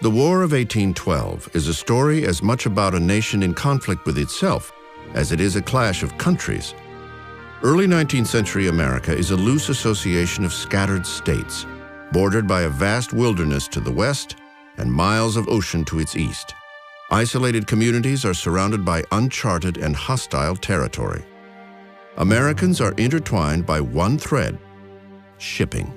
The War of 1812 is a story as much about a nation in conflict with itself as it is a clash of countries. Early 19th century America is a loose association of scattered states, bordered by a vast wilderness to the west and miles of ocean to its east. Isolated communities are surrounded by uncharted and hostile territory. Americans are intertwined by one thread: shipping.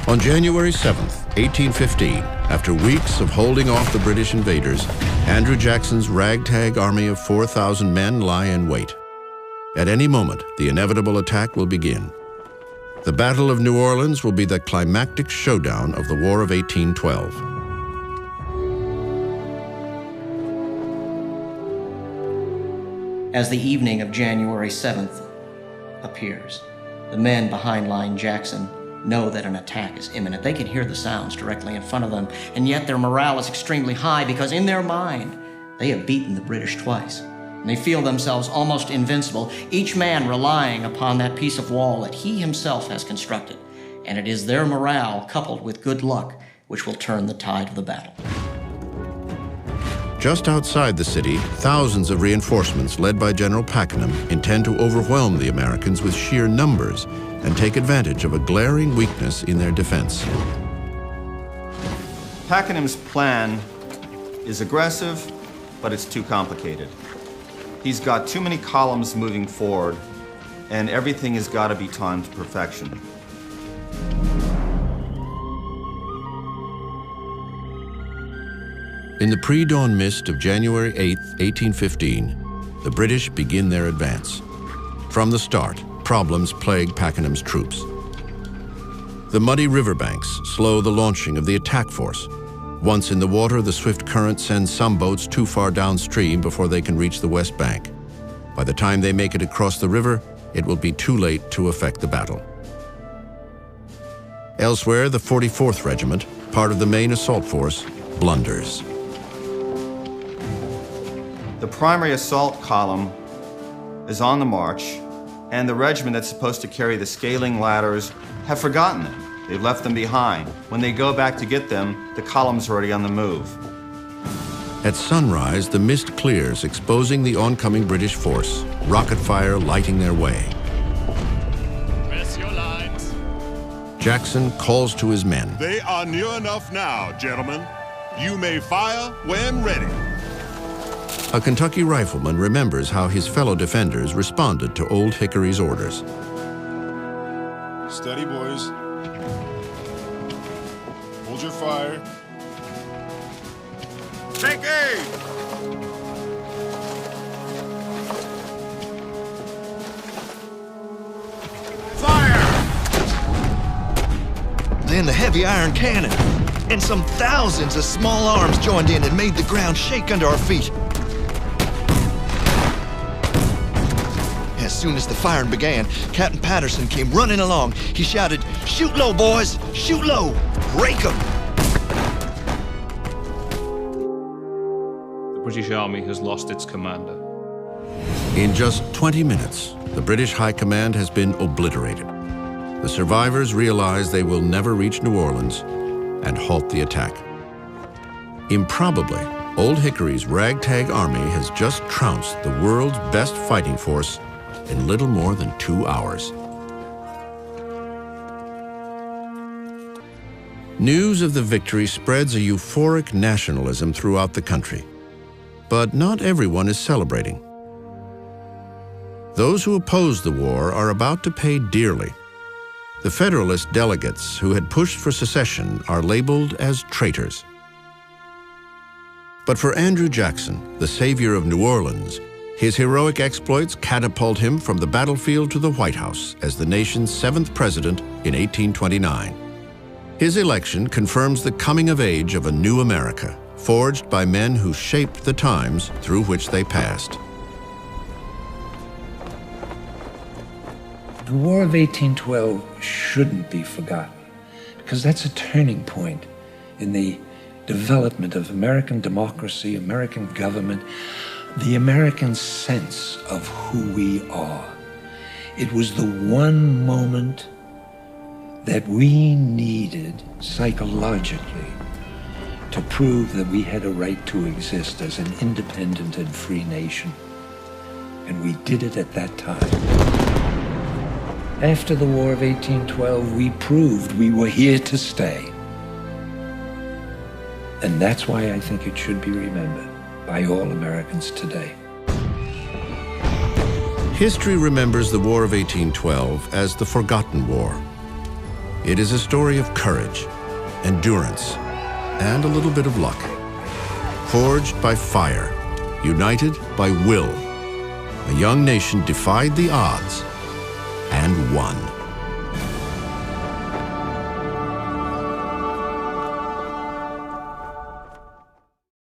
On January 7th, 1815, after weeks of holding off the British invaders, Andrew Jackson's ragtag army of 4,000 men lie in wait. At any moment, the inevitable attack will begin. The Battle of New Orleans will be the climactic showdown of the War of 1812. As the evening of January 7th appears, the men behind Line Jackson know that an attack is imminent. They can hear the sounds directly in front of them, and yet their morale is extremely high because in their mind, they have beaten the British twice. And they feel themselves almost invincible, each man relying upon that piece of wall that he himself has constructed. And it is their morale, coupled with good luck, which will turn the tide of the battle. Just outside the city, thousands of reinforcements led by General Pakenham intend to overwhelm the Americans with sheer numbers and take advantage of a glaring weakness in their defense. Pakenham's plan is aggressive, but it's too complicated. He's got too many columns moving forward, and everything has got to be timed to perfection. In the pre-dawn mist of January 8, 1815, the British begin their advance. From the start, problems plague Pakenham's troops. The muddy riverbanks slow the launching of the attack force. Once in the water, the swift current sends some boats too far downstream before they can reach the west bank. By the time they make it across the river, it will be too late to effect the battle. Elsewhere, the 44th Regiment, part of the main assault force, blunders. The primary assault column is on the march, and the regiment that's supposed to carry the scaling ladders have forgotten them. They've left them behind. When they go back to get them, the column's already on the move. At sunrise, the mist clears, exposing the oncoming British force, rocket fire lighting their way. Press your lines. Jackson calls to his men. They are near enough now, gentlemen. You may fire when ready. A Kentucky rifleman remembers how his fellow defenders responded to Old Hickory's orders. Steady, boys. Hold your fire. Take aim! Fire! Then the heavy iron cannon, and some thousands of small arms joined in and made the ground shake under our feet. As soon as the firing began, Captain Patterson came running along. He shouted, "Shoot low, boys! Shoot low! Rake 'em!" The British Army has lost its commander. In just 20 minutes, the British High Command has been obliterated. The survivors realize they will never reach New Orleans and halt the attack. Improbably, Old Hickory's ragtag army has just trounced the world's best fighting force in little more than 2 hours. News of the victory spreads a euphoric nationalism throughout the country. But not everyone is celebrating. Those who oppose the war are about to pay dearly. The Federalist delegates who had pushed for secession are labeled as traitors. But for Andrew Jackson, the savior of New Orleans, his heroic exploits catapult him from the battlefield to the White House as the nation's 7th president in 1829. His election confirms the coming of age of a new America, forged by men who shaped the times through which they passed. The War of 1812 shouldn't be forgotten, because that's a turning point in the development of American democracy, American government, the American sense of who we are. It was the one moment that we needed psychologically to prove that we had a right to exist as an independent and free nation. And we did it at that time. After the War of 1812, we proved we were here to stay. And that's why I think it should be remembered by all Americans today. History remembers the War of 1812 as the Forgotten War. It is a story of courage, endurance, and a little bit of luck. Forged by fire, united by will, a young nation defied the odds and won.